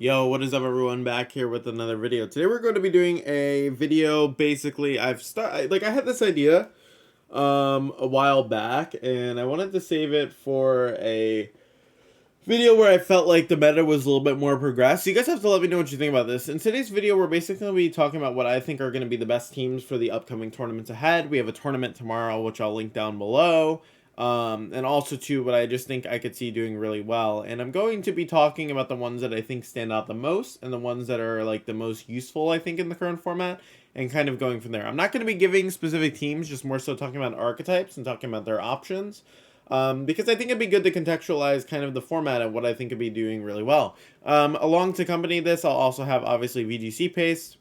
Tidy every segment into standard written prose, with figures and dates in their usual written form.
Yo, what is up everyone, back here with another video. Today we're going to be doing a video. Basically, I had this idea a while back and I wanted to save it for a video where I felt like the meta was a little bit more progressed. So you guys have to let me know what you think about this. In today's video, we're basically going to be talking about what I think are going to be the best teams for the upcoming tournaments ahead. We have a tournament tomorrow, which I'll link down below. And also too, what I just think I could see doing really well. And I'm going to be talking about the ones that I think stand out the most and the ones that are like the most useful, I think, in the current format, and kind of going from there. I'm not going to be giving specific teams, just more so talking about archetypes and talking about their options. Because I think it'd be good to contextualize kind of the format of what I think could be doing really well. Along to accompany this, I'll also have obviously VGC pace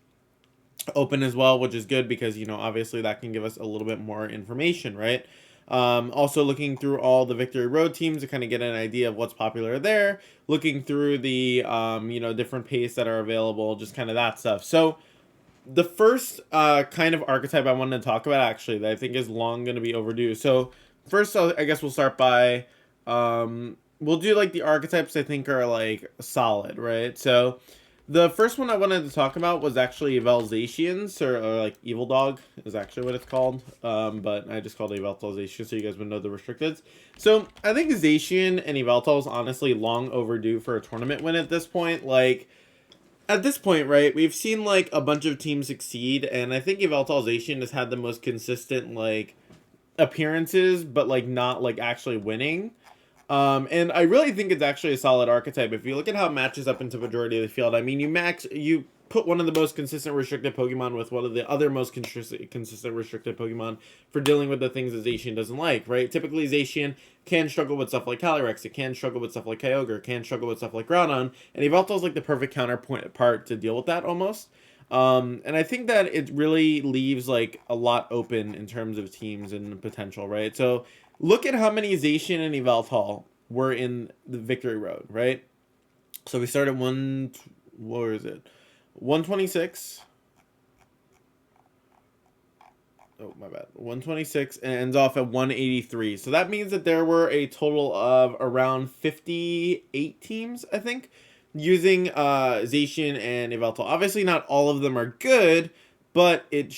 open as well, which is good because, you know, obviously that can give us a little bit more information, right? Also looking through all the Victory Road teams to kind of get an idea of what's popular there, looking through the, you know, different pace that are available, just kind of that stuff. So the first kind of archetype I wanted to talk about, actually, that I think is long going to be overdue. So first, I guess we'll start by, we'll do like the archetypes I think are like solid, right? So the first one I wanted to talk about was actually Evalzations, or like Evil Dog is actually what it's called. But I just called it Evaltalization so you guys would know the restricteds. So I think Zacian and Evaltal is honestly long overdue for a tournament win at this point. Like, at this point, right, we've seen like a bunch of teams succeed, and I think Evaltalization has had the most consistent like appearances, but like not like actually winning. And I really think it's actually a solid archetype. If you look at how it matches up into majority of the field, I mean, you put one of the most consistent restricted Pokemon with one of the other most consistent restricted Pokemon for dealing with the things that Zacian doesn't like, right? Typically, Zacian can struggle with stuff like Calyrex, it can struggle with stuff like Kyogre, can struggle with stuff like Groudon, and Yveltal's like the perfect counterpoint part to deal with that almost. And I think that it really leaves like a lot open in terms of teams and potential, right? So look at how many Zacian and Yveltal were in the Victory Road, right? So we start at what is it? 126. Oh, my bad. 126 and ends off at 183. So that means that there were a total of around 58 teams, I think, using Zacian and Yveltal. Obviously, not all of them are good, but it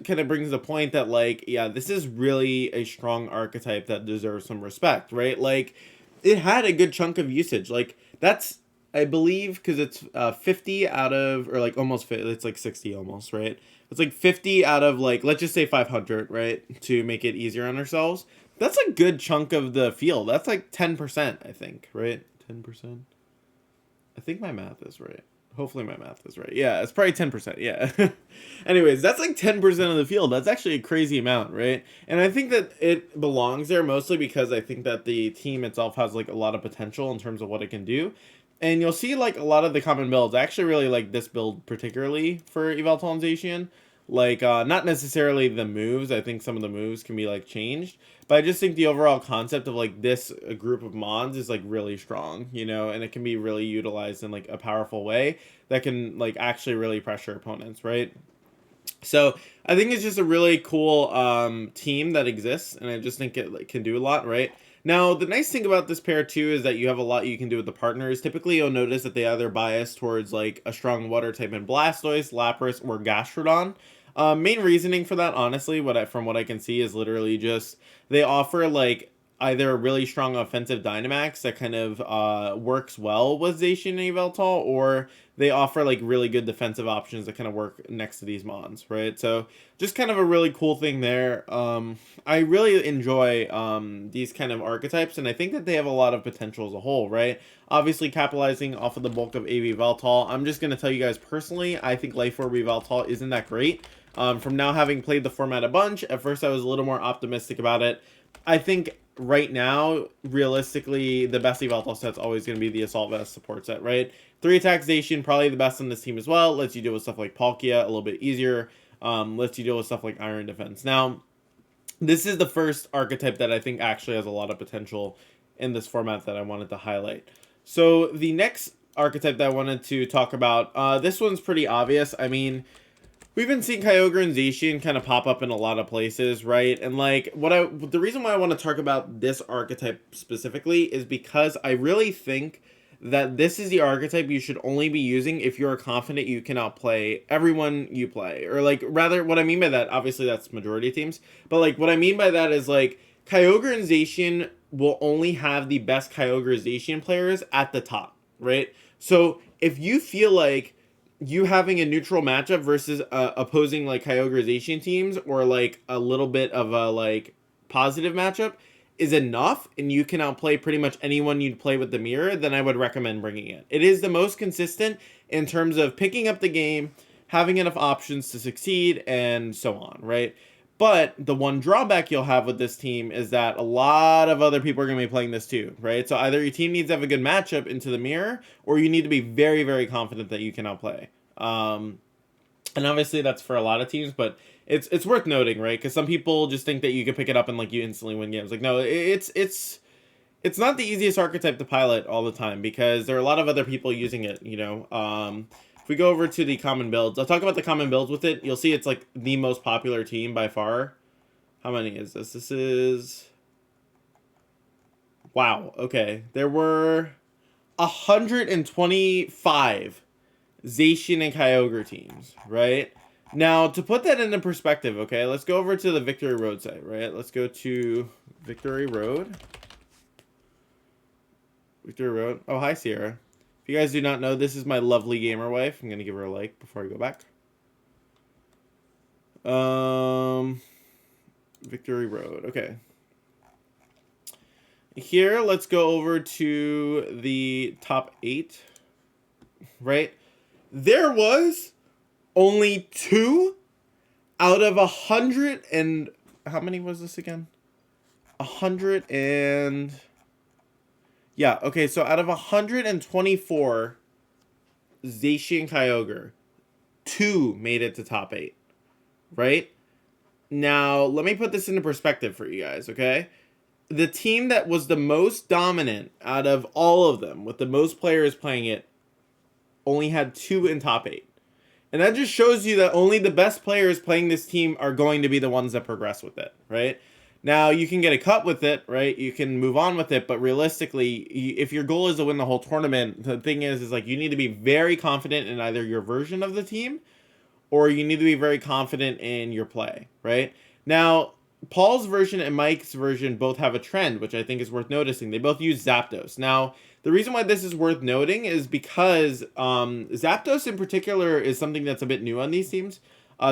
kind of brings the point that, like, yeah, this is really a strong archetype that deserves some respect, right? Like, it had a good chunk of usage. Like, that's, I believe, because it's 50 out of, or like almost, it's like 60 almost, right? It's like 50 out of, like, let's just say 500, right? To make it easier on ourselves. That's a good chunk of the field. That's like 10%, I think, right? 10%? I think my math is right. Hopefully my math is right. Yeah, it's probably 10%. Yeah. Anyways, that's like 10% of the field. That's actually a crazy amount, right? And I think that it belongs there mostly because I think that the team itself has like a lot of potential in terms of what it can do. And you'll see like a lot of the common builds. I actually really like this build particularly for Yveltal and Zacian. Like, not necessarily the moves. I think some of the moves can be like changed. But I just think the overall concept of like this group of mons is like really strong, you know, and it can be really utilized in like a powerful way that can like actually really pressure opponents, right? So I think it's just a really cool team that exists, and I just think it like, can do a lot, right? Now, the nice thing about this pair too is that you have a lot you can do with the partners. Typically, you'll notice that they either bias towards like a strong water type in Blastoise, Lapras, or Gastrodon. Main reasoning for that, honestly, from what I can see, is literally just they offer like either a really strong offensive Dynamax that kind of works well with Zacian and Yveltal, or they offer like really good defensive options that kind of work next to these mons, right? So just kind of a really cool thing there. I really enjoy these kind of archetypes, and I think that they have a lot of potential as a whole, right? Obviously, capitalizing off of the bulk of AV Yveltal, I'm just going to tell you guys personally, I think Life Orb Yveltal isn't that great. From now having played the format a bunch, at first I was a little more optimistic about it. I think right now, realistically, the best Yveltal set's always going to be the Assault Vest support set, right? 3 attack Zacian, probably the best on this team as well. Lets you deal with stuff like Palkia a little bit easier. Lets you deal with stuff like Iron Defense. Now, this is the first archetype that I think actually has a lot of potential in this format that I wanted to highlight. So the next archetype that I wanted to talk about, this one's pretty obvious. I mean, we've been seeing Kyogre and Zacian kind of pop up in a lot of places, right? And like the reason why I want to talk about this archetype specifically is because I really think that this is the archetype you should only be using if you're confident you can outplay everyone you play. Or like, rather, what I mean by that, obviously that's majority of teams, but like what I mean by that is like Kyogre and Zacian will only have the best Kyogre Zacian players at the top, right? So if you feel like you having a neutral matchup versus opposing like Kyogre Zacian teams, or like a little bit of a like positive matchup is enough and you can outplay pretty much anyone you'd play with the mirror, then I would recommend bringing it. It is the most consistent in terms of picking up the game, having enough options to succeed, and so on, right? But the one drawback you'll have with this team is that a lot of other people are going to be playing this too, right? So either your team needs to have a good matchup into the mirror, or you need to be very, very confident that you can outplay. And obviously that's for a lot of teams, but it's worth noting, right? Because some people just think that you can pick it up and like you instantly win games. Like, no, it's not the easiest archetype to pilot all the time, because there are a lot of other people using it, you know. If we go over to the common builds, I'll talk about the common builds with it. You'll see it's like the most popular team by far. How many is this? This is... Wow, okay. There were 125 Zacian and Kyogre teams, right? Now, to put that into perspective, okay, let's go over to the Victory Road site, right? Let's go to Victory Road. Victory Road. Oh, hi, Sierra. If you guys do not know, this is my lovely gamer wife. I'm going to give her a like before I go back. Victory Road. Okay. Here, let's go over to the top 8, right? There was only 2 out of 100 and... How many was this again? 100 and... Yeah, okay, so out of 124 Zacian Kyogre, 2 made it to top 8, right? Now, let me put this into perspective for you guys, okay? The team that was the most dominant out of all of them, with the most players playing it, only had 2 in top 8. And that just shows you that only the best players playing this team are going to be the ones that progress with it, right? Now, you can get a cut with it, right? You can move on with it, but realistically, if your goal is to win the whole tournament, the thing is like you need to be very confident in either your version of the team, or you need to be very confident in your play, right? Now, Paul's version and Mike's version both have a trend, which I think is worth noticing. They both use Zapdos. Now, the reason why this is worth noting is because Zapdos in particular is something that's a bit new on these teams.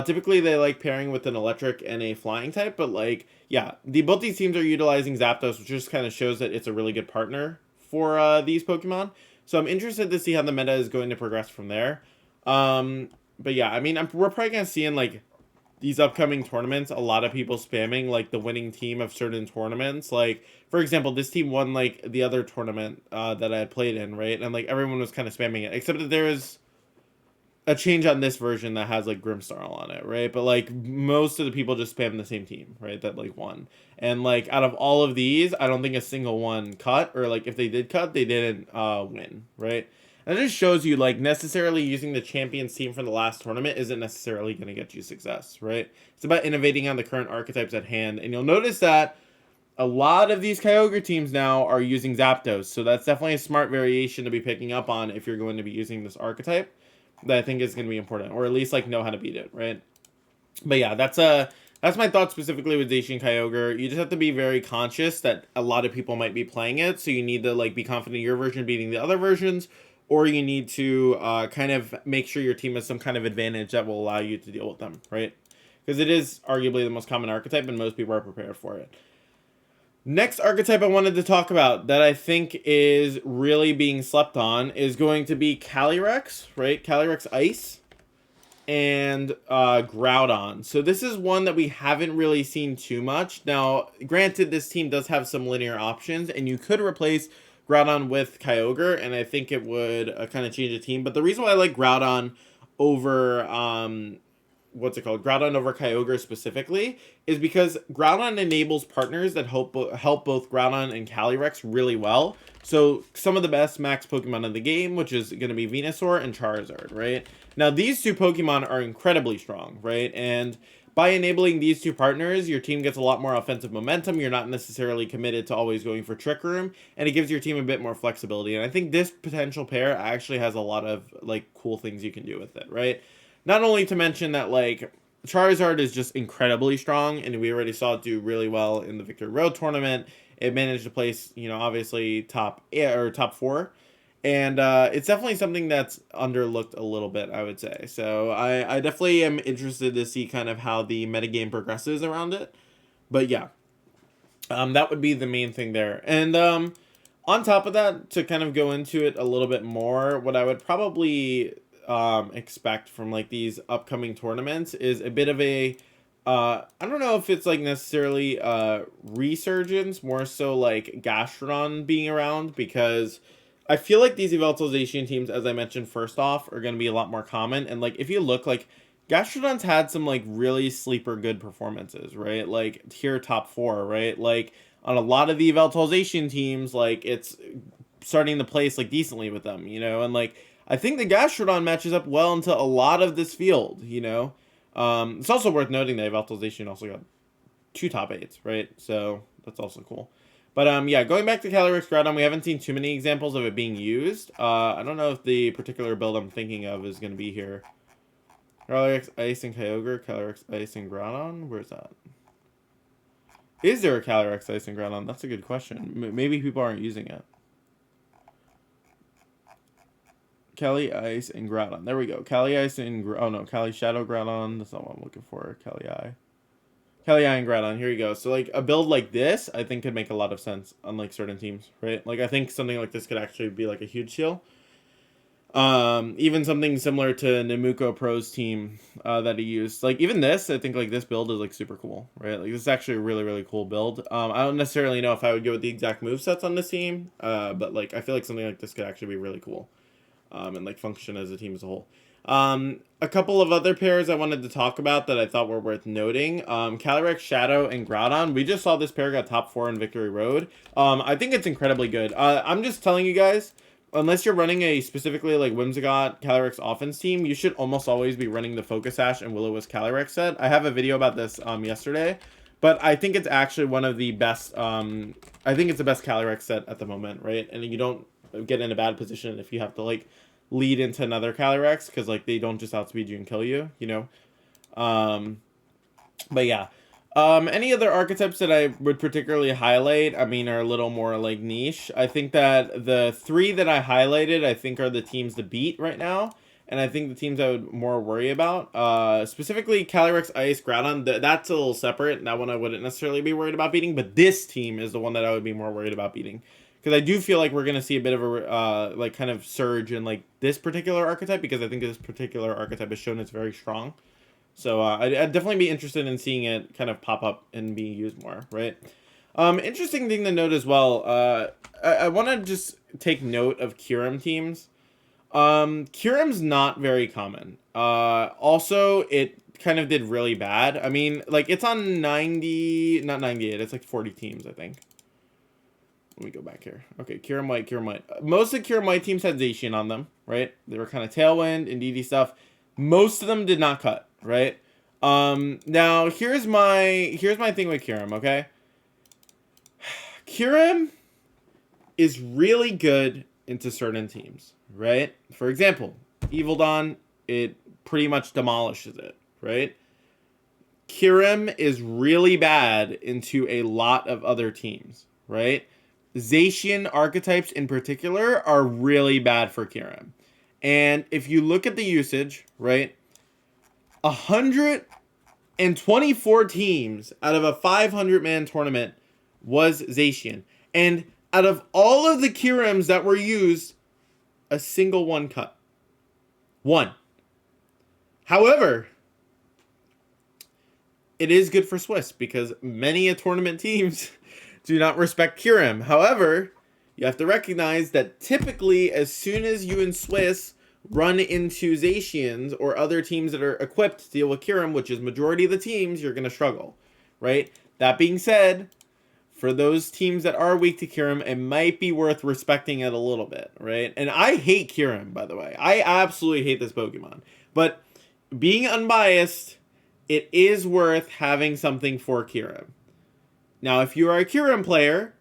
Typically, they like pairing with an electric and a flying type, but like, yeah, both these teams are utilizing Zapdos, which just kind of shows that it's a really good partner for these Pokemon. So I'm interested to see how the meta is going to progress from there. But yeah, I mean, we're probably going to see in like these upcoming tournaments a lot of people spamming like the winning team of certain tournaments. Like, for example, this team won like the other tournament that I had played in, right? And like everyone was kind of spamming it, except that there is a change on this version that has like Grimmsnarl on it, right? But like most of the people just spam the same team, right? That like won. And like out of all of these, I don't think a single one cut, or like if they did cut, they didn't win, right? And it just shows you like necessarily using the champions team from the last tournament isn't necessarily going to get you success, right? It's about innovating on the current archetypes at hand. And you'll notice that a lot of these Kyogre teams now are using Zapdos. So that's definitely a smart variation to be picking up on if you're going to be using this archetype. That I think is going to be important, or at least like know how to beat it, right? But yeah, that's my thought specifically with Zacian Kyogre. You just have to be very conscious that a lot of people might be playing it, so you need to like be confident in your version beating the other versions, or you need to kind of make sure your team has some kind of advantage that will allow you to deal with them, right? Because it is arguably the most common archetype, and most people are prepared for it. Next archetype I wanted to talk about that I think is really being slept on is going to be Calyrex, right? Calyrex Ice and Groudon. So this is one that we haven't really seen too much. Now, granted, this team does have some linear options, and you could replace Groudon with Kyogre, and I think it would kind of change the team. But the reason why I like Groudon over Groudon over Kyogre specifically, is because Groudon enables partners that help both Groudon and Calyrex really well. So some of the best max Pokemon in the game, which is going to be Venusaur and Charizard, right? Now these two Pokemon are incredibly strong, right? And by enabling these two partners, your team gets a lot more offensive momentum. You're not necessarily committed to always going for Trick Room, and it gives your team a bit more flexibility. And I think this potential pair actually has a lot of like cool things you can do with it, right? Not only to mention that like Charizard is just incredibly strong, and we already saw it do really well in the Victory Road tournament. It managed to place, you know, obviously top four. And it's definitely something that's underlooked a little bit, I would say. So I definitely am interested to see kind of how the metagame progresses around it. But yeah, that would be the main thing there. And on top of that, to kind of go into it a little bit more, what I would probably expect from like these upcoming tournaments is a bit of a I don't know if it's like necessarily resurgence, more so like Gastrodon being around, because I feel like these evoltization teams, as I mentioned first off, are going to be a lot more common. And like if you look, like Gastrodon's had some like really sleeper good performances, right? Like tier top 4, right? Like on a lot of the evoltization teams, like it's starting to place like decently with them, you know? And like I think the Gastrodon matches up well into a lot of this field, you know? It's also worth noting that evoltization also got 2 top 8s, right? So that's also cool. But yeah, going back to Calyrex Groudon, we haven't seen too many examples of it being used. I don't know if the particular build I'm thinking of is going to be here. Calyrex Ice and Kyogre, Calyrex Ice and Groudon? Where's that? Is there a Calyrex Ice and Groudon? That's a good question. Maybe people aren't using it. Cali Ice and Groudon. There we go. Cali Ice and... Oh no, Cali Shadow Groudon. That's not what I'm looking for. Cali Eye. Cali Eye and Groudon. Here you go. So like a build like this, I think could make a lot of sense on like certain teams, right? Like I think something like this could actually be like a huge steal. Even something similar to Nemuko Pro's team that he used. Like even this, I think like this build is like super cool, right? Like this is actually a really, really cool build. I don't necessarily know if I would go with the exact movesets on this team, but like I feel like something like this could actually be really cool. And like function as a team as a whole. A couple of other pairs I wanted to talk about that I thought were worth noting. Calyrex Shadow and Groudon. We just saw this pair got top 4 in Victory Road. I think it's incredibly good. I'm just telling you guys, unless you're running a specifically like Whimsicott Calyrex offense team, you should almost always be running the Focus Sash and Will-O-Wisp Calyrex set. I have a video about this yesterday, but I think it's actually one of the best. I think it's the best Calyrex set at the moment, right? And you don't get in a bad position if you have to like lead into another Calyrex, because like they don't just outspeed you and kill you, you know. But yeah, any other archetypes that I would particularly highlight, I mean, are a little more like niche. I think that the 3 that I highlighted, I think are the teams to beat right now, and I think the teams I would more worry about, specifically Calyrex Ice, Groudon, that's a little separate. That one I wouldn't necessarily be worried about beating, but this team is the one that I would be more worried about beating. Because I do feel like we're going to see a bit of a, like, kind of surge in, like, this particular archetype, because I think this particular archetype has shown it's very strong. So, I'd definitely be interested in seeing it kind of pop up and being used more, right? Interesting thing to note as well, I want to just take note of Kyurem teams. Kyurem's not very common. Also, it kind of did really bad. I mean, like, it's on 90, not 98, it's like 40 teams, I think. Let me go back here. Okay, Kyurem White, Kyurem White. Most of the Kyurem White teams had Zacian on them, right? They were kind of Tailwind, Indeedee stuff. Most of them did not cut, right? Now, here's my thing with Kyurem, okay? Kyurem is really good into certain teams, right? For example, Evildon, it pretty much demolishes it, right? Kyurem is really bad into a lot of other teams, right? Zacian archetypes in particular are really bad for Kyurem. And if you look at the usage, right, 124 teams out of a 500-man tournament was Zacian. And out of all of the Kyurems that were used, a single one cut. One. However, it is good for Swiss, because many a tournament teams do not respect Kyurem. However, you have to recognize that typically as soon as you and Swiss run into Zacians or other teams that are equipped to deal with Kyurem, which is majority of the teams, you're going to struggle, right? That being said, for those teams that are weak to Kyurem, it might be worth respecting it a little bit, right? And I hate Kyurem, by the way. I absolutely hate this Pokemon. But being unbiased, it is worth having something for Kirim. Now, if you are a Kirim player,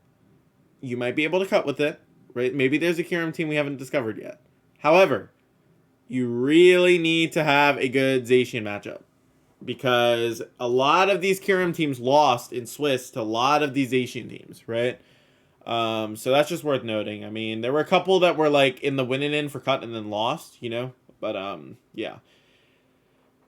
you might be able to cut with it, right? Maybe there's a Kirim team we haven't discovered yet. However, you really need to have a good Zacian matchup, because a lot of these Kirim teams lost in Swiss to a lot of these Asian teams, right? So that's just worth noting. I mean, there were a couple that were like in the winning in for cut and then lost, you know, but yeah.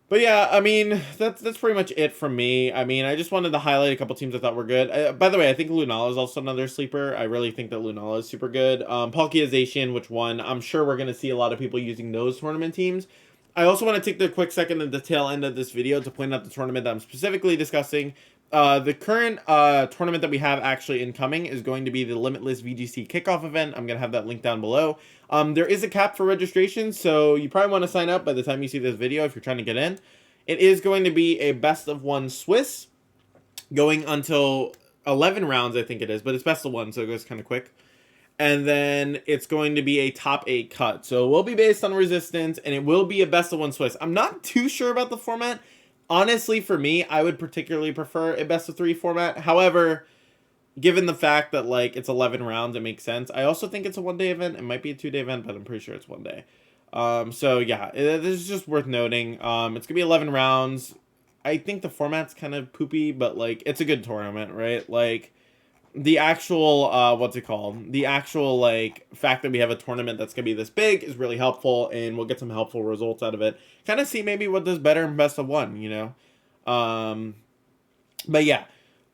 But yeah, I mean, that's pretty much it from me. I mean, I just wanted to highlight a couple teams I thought were good. By the way, I think Lunala is also another sleeper. I really think that Lunala is super good. Palkia, which won. I'm sure we're going to see a lot of people using those tournament teams. I also want to take the quick second at the tail end of this video to point out the tournament that I'm specifically discussing. The current tournament that we have actually incoming is going to be the Limitless VGC kickoff event. I'm going to have that link down below. There is a cap for registration, so you probably want to sign up by the time you see this video if you're trying to get in. It is going to be a best of one Swiss, going until 11 rounds, I think it is, but it's best of one, so it goes kind of quick. And then it's going to be a top 8 cut. So it will be based on resistance, and it will be a best of one Swiss. I'm not too sure about the format. Honestly, for me, I would particularly prefer a best of 3 format. However, given the fact that like it's 11 rounds, it makes sense. I also think it's a 1-day event. It might be a 2-day event, but I'm pretty sure it's 1 day. So yeah, this is just worth noting. It's gonna be 11 rounds. I think the format's kind of poopy, but like it's a good tournament, right? Like the actual what's it called? The actual like fact that we have a tournament that's gonna be this big is really helpful, and we'll get some helpful results out of it. Kind of see maybe what does better in best of one, you know. But yeah,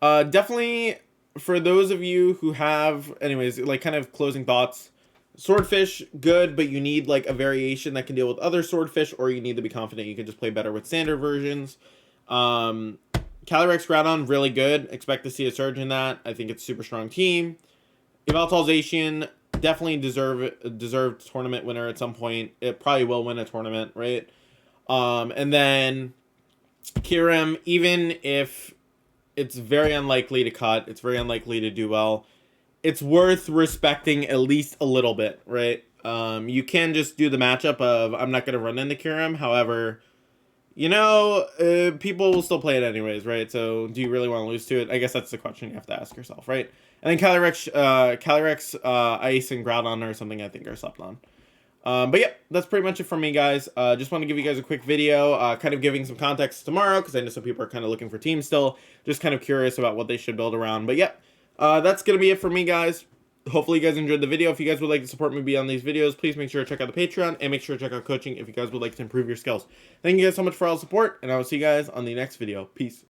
definitely for those of you who have, anyways, like kind of closing thoughts. Swordfish, good, but you need like a variation that can deal with other swordfish, or you need to be confident you can just play better with standard versions. Calyrex Groudon, really good. Expect to see a surge in that. I think it's a super strong team. Evaltalization, definitely deserved tournament winner at some point. It probably will win a tournament, right? And then Kirim, even if it's very unlikely to cut, it's very unlikely to do well, it's worth respecting at least a little bit, right? You can just do the matchup of, I'm not going to run into Kirim. However, you know, people will still play it anyways, right? So do you really want to lose to it? I guess that's the question you have to ask yourself, right? And then Calyrex, Ice, and Groudon or something I think are slept on. But yeah, that's pretty much it from me, guys. Just want to give you guys a quick video, kind of giving some context tomorrow, because I know some people are kind of looking for teams still. Just kind of curious about what they should build around. But yeah, that's going to be it for me, guys. Hopefully you guys enjoyed the video. If you guys would like to support me beyond these videos, please make sure to check out the Patreon, and make sure to check out coaching if you guys would like to improve your skills. Thank you guys so much for all the support, and I will see you guys on the next video. Peace.